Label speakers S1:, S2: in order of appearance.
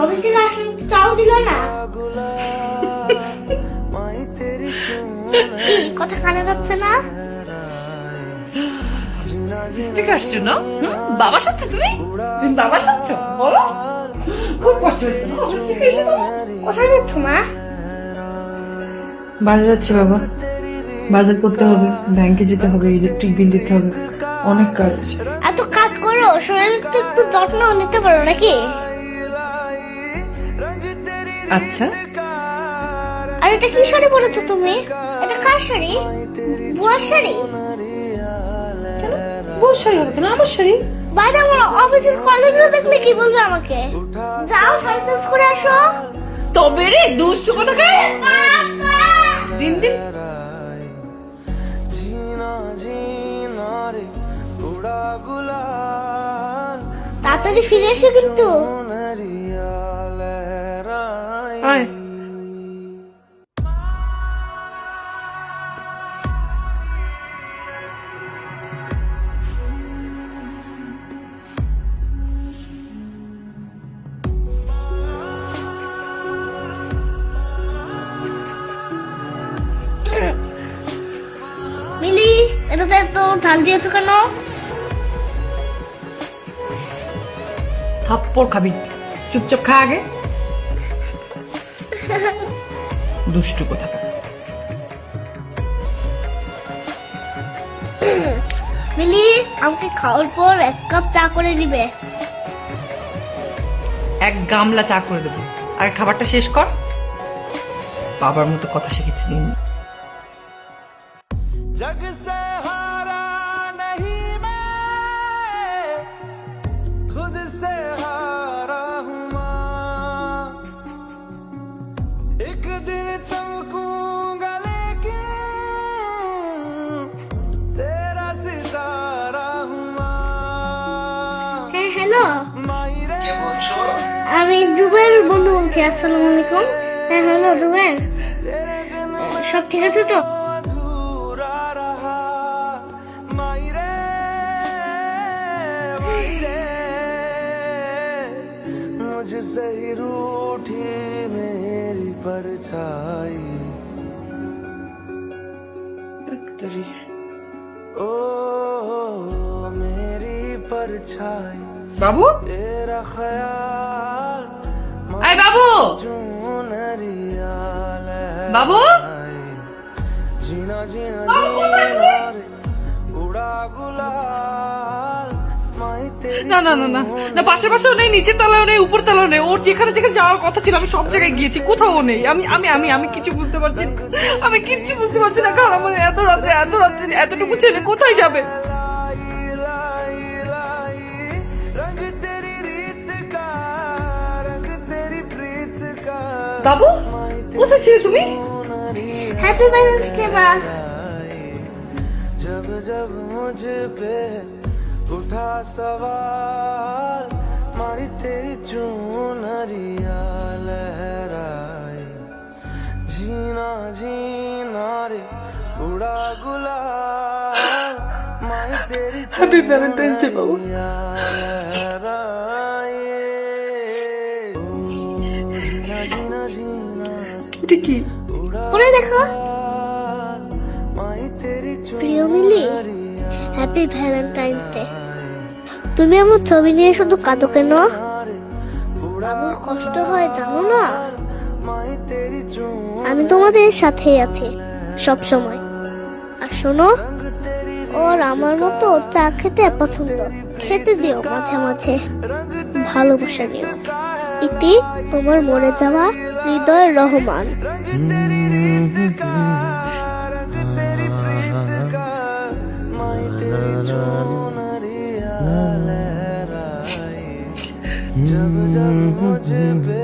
S1: Office থেকে আসলে চাও দিল না। কি কথা কানে যাচ্ছে না?
S2: আসছো না? বাবা সাথে তুমি বাবা সাথে বলো, খুব কষ্ট হয়েছে না অফিস থেকে এসে তোমার?
S1: কোথায় যাচ্ছ মা?
S3: বাজার যাচ্ছি বাবা, বাজার করতে হবে, ব্যাংকে যেতে হবে, ইলেকট্রিক বিল দিতে হবে, অনেক কাজ।
S1: এত কাজ করো, শরীরের তো একটু যত্ন নিতে পারো নাকি?
S3: আচ্ছা,
S1: আর এটা কি শাড়ি পরেছো তুমি? এটা কার শাড়ি? বুয়ার শাড়ি?
S3: বউর শাড়ি হবে কেন, আমার শাড়ি।
S1: বাইরে আমার অফিসের কলিগরা দেখলে কি বলবে আমাকে? যাও শাড়ি চেঞ্জ করে আসো।
S2: তবে রে দুষ্টু কথা কে দিন দিন
S1: তাড়াতাড়ি ফিরে এসো কিন্তু।
S3: আয়।
S1: মিলি, এটাতে তো ঝাল দিয়েছো কেন?
S3: থাপ্পড় খাবি, চুপচাপ খা আগে। দুষ্টু কথা।
S1: মিলি, আমাকে খাওয়ার পর 1 কাপ চা করে দিবে।
S3: এক গামলা চা করে দেবো, আগে খাবারটা শেষ কর। বাবার মতো কথা শিখেছি দিন।
S4: जग से हारा नहीं मैं, खुद से हारा हूँ माँ। एक दिन चमकूंगा लेकिन तेरा सितारा हूँ माँ।
S1: হ্যাঁ হ্যালো,
S4: मायरे
S1: আমি জুবের বন্ধু বলছি। আসসালামু আলাইকুম। হ্যাঁ হ্যালো জুবের,
S4: तेरे बिन
S1: সব ঠিক আছে তো?
S4: अधूरा रहा। मायरे मायरे मुझसे ही रूठी मेरी परछाई। ओ मेरी परछाई,
S3: বাবু,
S4: तेरा ख्याल
S3: আয় বাবু,
S4: चुनरिया
S3: বাবু।
S4: जीना जीना जीना रे उड़ा गुलाल। माई तेरी
S3: না না না না না, পাশের পাশেও নেই, নিচের তলাও নেই, উপর তলাও নেই। ওর যেখানে যেখানে যাওয়ার কথা ছিল আমি সব জায়গায় গিয়েছি, কোথাও নেই। আমি আমি আমি আমি কিছু বুঝতে পারছি না, আমি কিচ্ছু বুঝতে পারছি না। কারণ আমার এত রাত্রে এতটুকু ছেলে কোথায় যাবে?
S4: लाई लाई लाई रंग तेरी रीत का, रंग तेरी प्रीत का।
S3: বাবু, কোথায় ছিলে তুমি?
S1: হ্যাপি ভ্যালেন্টাইন্স ডে মা।
S4: जब जब मुझ पे उठा सवाल, मारी तेरी चुनरिया लहराई। जीना जीना रे उड़ा गुलाल। माई तेरी
S3: হ্যাপি ভ্যালেন্টাইন্স ডে বাবু।
S4: चुनरिया लहराई। ओ, जीना जीना जीना
S3: এটা কি?
S1: পরে দেখো।
S4: माई तेरी
S1: প্রিয় মিলি, হ্যাপি ভ্যালেন্টাইন্স ডে। তুমি আমার ছবি নিয়ে শুধু কাঁদো কেন? বাবুর কষ্ট হয় জানো না?
S4: माई तेरी चून
S1: আমি তোমাদের সাথেই আছি সব সময়। আর শোনো, ওর আমার মতো চা খেতে পছন্দ, খেতে দিও মাঝে মাঝে, ভালোবাসা নিও। ইতি, তোমার মরে যাওয়া হৃদয় রহমান।
S4: तेरी प्रीत का। माई तेरी चुनरिया लहराई। जब जब मुझे पे